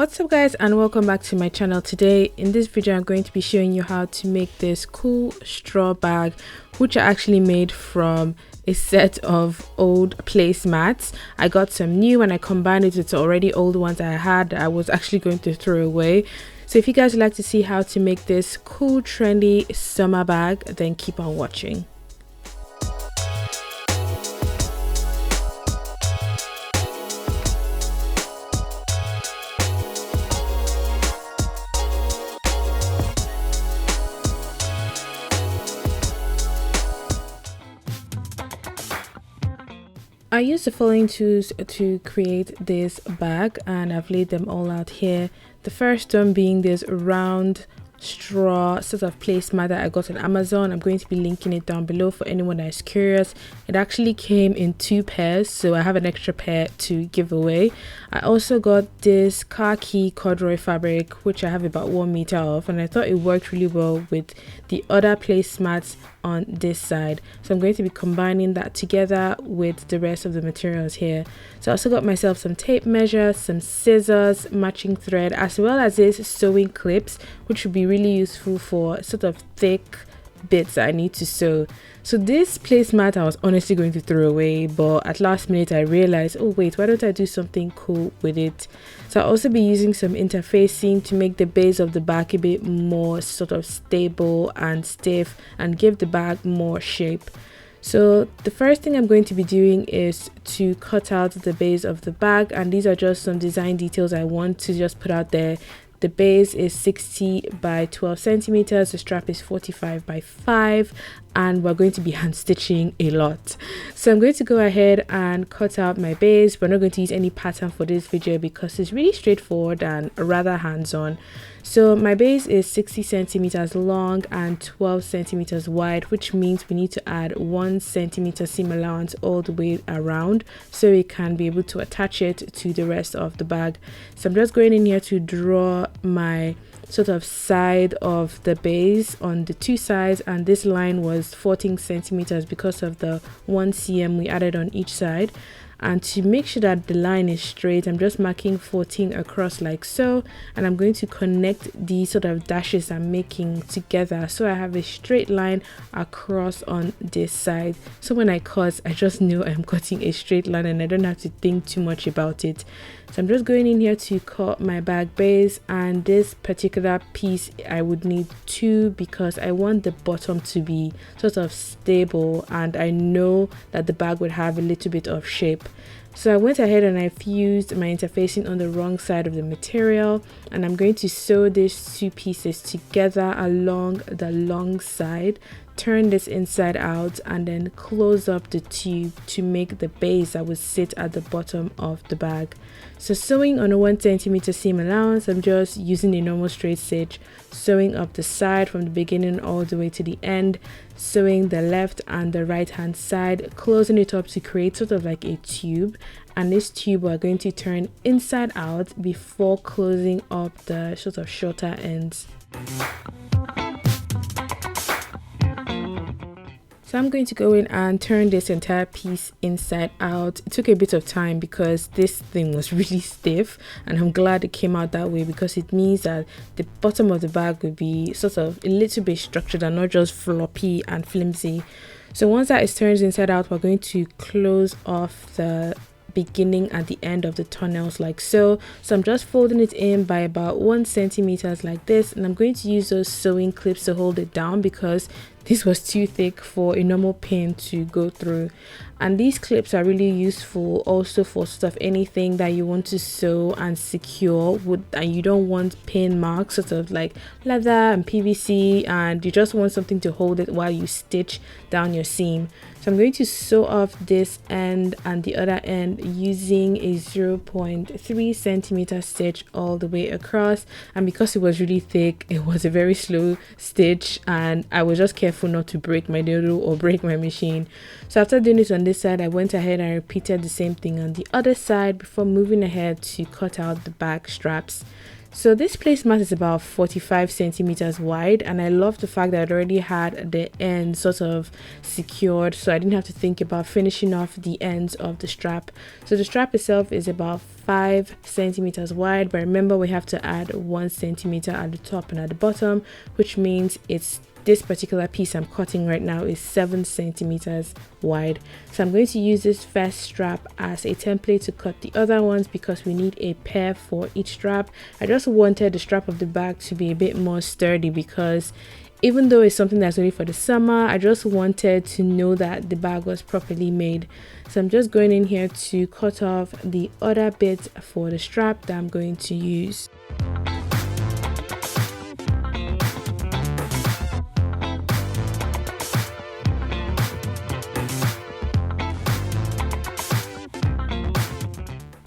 What's up guys, and welcome back to my channel. Today in this video I'm going to be showing you how to make this cool straw bag, which I actually made from a set of old placemats. I got some new and I combined it with already old ones I had that I was actually going to throw away. So if you guys would like to see how to make this cool trendy summer bag, then keep on watching. I used the following tools to create this bag, and I've laid them all out here. The first one being this round straw sort of placemat that I got on Amazon. I'm going to be linking it down below for anyone that is curious. It actually came in 2 pairs, so I have an extra pair to give away. I also got this khaki corduroy fabric, which I have about 1 meter of, and I thought it worked really well with the other placemats on this side. So I'm going to be combining that together with the rest of the materials here. So I also got myself some tape measure, some scissors, matching thread, as well as this sewing clips, which would be really useful for sort of thick bits that I need to sew. So this placemat I was honestly going to throw away, but at last minute I realized, oh wait, why don't I do something cool with it? So I'll also be using some interfacing to make the base of the bag a bit more sort of stable and stiff and give the bag more shape. So the first thing I'm going to be doing is to cut out the base of the bag, and these are just some design details I want to just put out there. The base is 60 by 12 centimeters, the strap is 45 by 5, and we're going to be hand stitching a lot. So I'm going to go ahead and cut out my base. We're not going to use any pattern for this video because it's really straightforward and rather hands-on. So my base is 60 centimeters long and 12 centimeters wide, which means we need to add 1 centimeter seam allowance all the way around so we can be able to attach it to the rest of the bag. So I'm just going in here to draw my sort of side of the base on the 2 sides, and this line was 14 centimeters because of the 1 cm we added on each side. And to make sure that the line is straight, I'm just marking 14 across like so, and I'm going to connect these sort of dashes I'm making together so I have a straight line across on this side. So when I cut, I just know I'm cutting a straight line and I don't have to think too much about it. So I'm just going in here to cut my bag base, and this particular piece I would need 2 because I want the bottom to be sort of stable and I know that the bag would have a little bit of shape. So I went ahead and I fused my interfacing on the wrong side of the material, and I'm going to sew these 2 pieces together along the long side, turn this inside out, and then close up the tube to make the base that would sit at the bottom of the bag. So sewing on a 1 centimeter seam allowance, I'm just using a normal straight stitch, sewing up the side from the beginning all the way to the end, sewing the left and the right hand side, closing it up to create sort of like a tube, and this tube we're going to turn inside out before closing up the sort of shorter ends. So I'm going to go in and turn this entire piece inside out. It took a bit of time because this thing was really stiff, and I'm glad it came out that way because it means that the bottom of the bag will be sort of a little bit structured and not just floppy and flimsy. So once that is turned inside out, we're going to close off the beginning and the end of the tunnels like so. So I'm just folding it in by about 1 centimeter like this, and I'm going to use those sewing clips to hold it down because this was too thick for a normal pin to go through. And these clips are really useful also for sort of anything that you want to sew and secure and you don't want pin marks, sort of like leather and PVC, and you just want something to hold it while you stitch down your seam. So I'm going to sew off this end and the other end using a 0.3 centimeter stitch all the way across, and because it was really thick, it was a very slow stitch and I was just careful not to break my needle or break my machine. So after doing it on this side, I went ahead and repeated the same thing on the other side before moving ahead to cut out the back straps. So this placemat is about 45 centimeters wide, and I love the fact that I already had the end sort of secured, so I didn't have to think about finishing off the ends of the strap. So the strap itself is about 5 centimeters wide, but remember we have to add 1 centimeter at the top and at the bottom, which means this particular piece I'm cutting right now is 7 centimeters wide. So I'm going to use this first strap as a template to cut the other ones because we need a pair for each strap. I just wanted the strap of the bag to be a bit more sturdy because even though it's something that's only for the summer, I just wanted to know that the bag was properly made. So I'm just going in here to cut off the other bit for the strap that I'm going to use.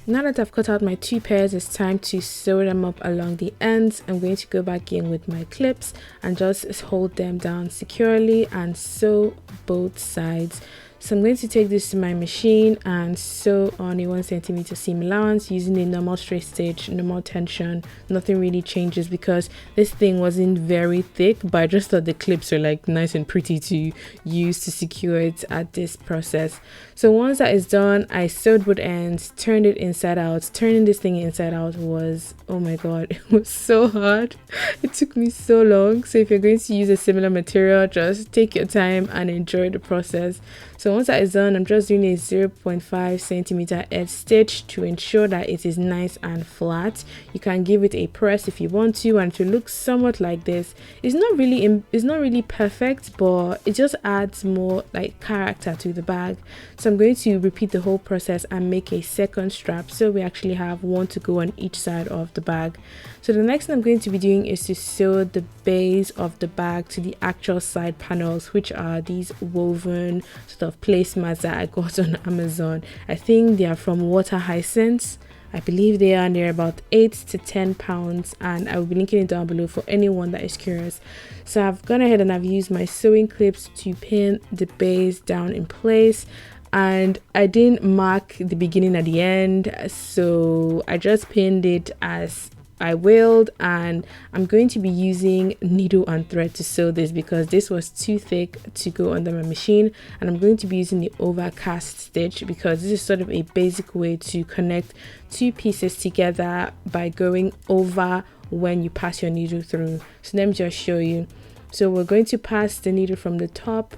Now that I've cut out my 2 pairs, it's time to sew them up along the ends. I'm going to go back in with my clips and just hold them down securely and sew both sides. So I'm going to take this to my machine and sew on a 1 centimeter seam allowance using a normal straight stitch, normal tension. Nothing really changes because this thing wasn't very thick, but I just thought the clips were like nice and pretty to use to secure it at this process. So once that is done, I sewed both ends, turned it inside out. Turning this thing inside out was, oh my god, it was so hard. It took me so long. So if you're going to use a similar material, just take your time and enjoy the process. So once that is done, I'm just doing a 0.5 centimeter edge stitch to ensure that it is nice and flat. You can give it a press if you want to, and it will look somewhat like this. It's not really perfect, but it just adds more like character to the bag. So I'm going to repeat the whole process and make a second strap, so we actually have one to go on each side of the bag. So the next thing I'm going to be doing is to sew the base of the bag to the actual side panels, which are these woven sort of placemats that I got on Amazon. I think they are from Water Hyacinth. I believe they are, and they're about 8 to 10 pounds, and I will be linking it down below for anyone that is curious. So I've gone ahead and I've used my sewing clips to pin the base down in place, and I didn't mark the beginning at the end, so I just pinned it as I willed, and I'm going to be using needle and thread to sew this because this was too thick to go under my machine, and I'm going to be using the overcast stitch because this is sort of a basic way to connect 2 pieces together by going over when you pass your needle through. So let me just show you. So we're going to pass the needle from the top,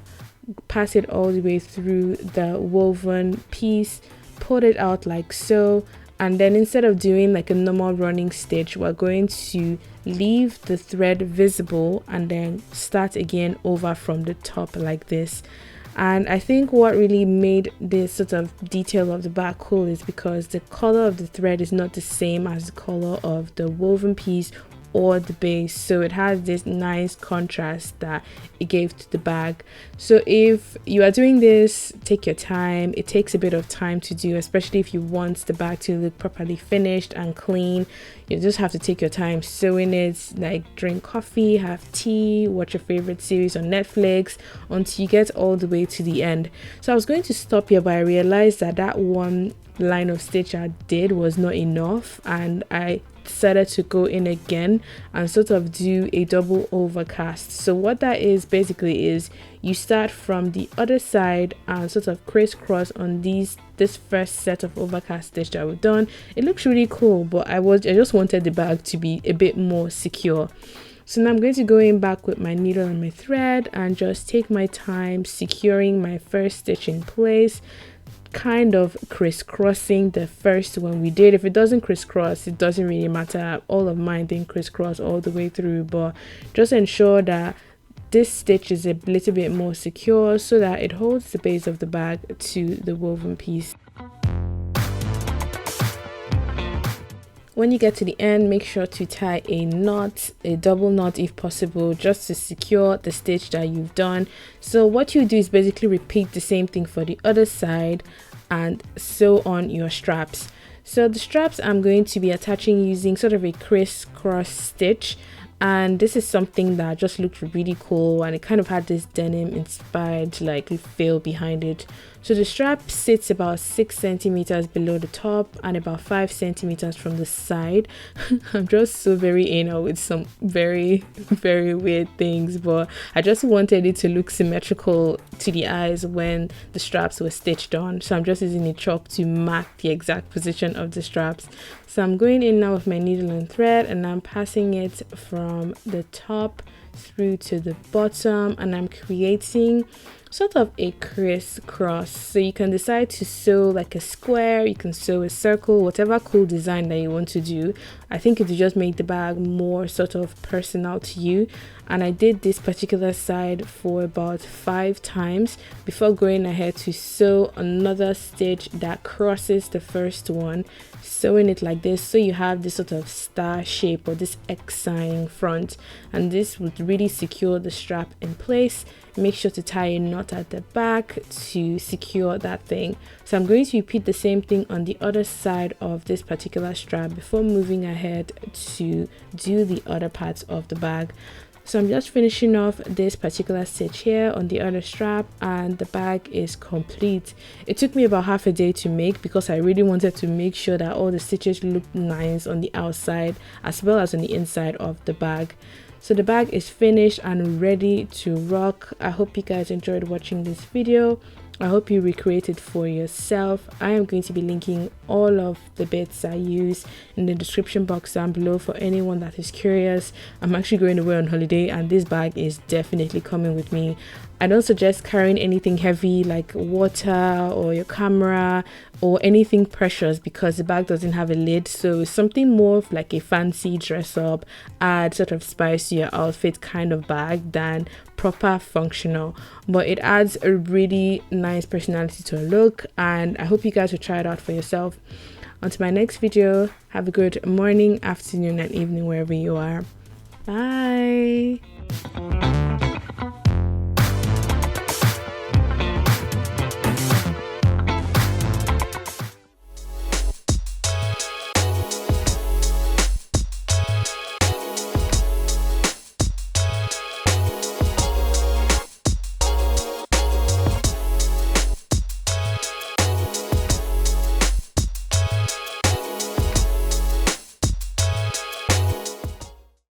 pass it all the way through the woven piece, pull it out like so. And then instead of doing like a normal running stitch, we're going to leave the thread visible and then start again over from the top like this. And I think what really made this sort of detail of the bag cool is because the color of the thread is not the same as the color of the woven piece or the base, so it has this nice contrast that it gave to the bag. So if you are doing this, take your time. It takes a bit of time to do, especially if you want the bag to look properly finished and clean. You just have to take your time sewing it, like drink coffee, have tea, watch your favorite series on Netflix until you get all the way to the end. So I was going to stop here, but I realized that one line of stitch I did was not enough, and I decided to go in again and sort of do a double overcast. So what that is basically is you start from the other side and sort of crisscross on this first set of overcast stitch that we've done. It looks really cool, but I just wanted the bag to be a bit more secure. So now I'm going to go in back with my needle and my thread and just take my time securing my first stitch in place, kind of crisscrossing the first one we did. If it doesn't crisscross, it doesn't really matter. All of mine didn't crisscross all the way through, but just ensure that this stitch is a little bit more secure so that it holds the base of the bag to the woven piece. When you get to the end, make sure to tie a knot, a double knot if possible, just to secure the stitch that you've done. So what you do is basically repeat the same thing for the other side and sew on your straps. So the straps I'm going to be attaching using sort of a crisscross stitch, and this is something that just looked really cool, and it kind of had this denim inspired like feel behind it. So the strap sits about 6 centimeters below the top and about 5 centimeters from the side. I'm just so very anal with some very weird things, but I just wanted it to look symmetrical to the eyes when the straps were stitched on. So I'm just using a chalk to mark the exact position of the straps. So I'm going in now with my needle and thread, and I'm passing it from the top through to the bottom, and I'm creating sort of a crisscross. So you can decide to sew like a square, you can sew a circle, whatever cool design that you want to do. I think it will just make the bag more sort of personal to you. And I did this particular side for about 5 times before going ahead to sew another stitch that crosses the first one, sewing it like this, so you have this sort of star shape or this X sign in front, and this would really secure the strap in place. Make sure to tie a knot at the back to secure that thing. So I'm going to repeat the same thing on the other side of this particular strap before moving ahead to do the other parts of the bag. So I'm just finishing off this particular stitch here on the other strap, and the bag is complete. It took me about half a day to make because I really wanted to make sure that all the stitches looked nice on the outside as well as on the inside of the bag. So the bag is finished and ready to rock. I hope you guys enjoyed watching this video. I hope you recreate it for yourself. I am going to be linking all of the bits I use in the description box down below for anyone that is curious. I'm actually going away on holiday and this bag is definitely coming with me. I don't suggest carrying anything heavy like water or your camera or anything precious because the bag doesn't have a lid. So something more of like a fancy dress up, add sort of spice to your outfit kind of bag than proper functional, but it adds a really nice personality to a look, and I hope you guys will try it out for yourself. Until my next video, have a good morning, afternoon and evening wherever you are. Bye.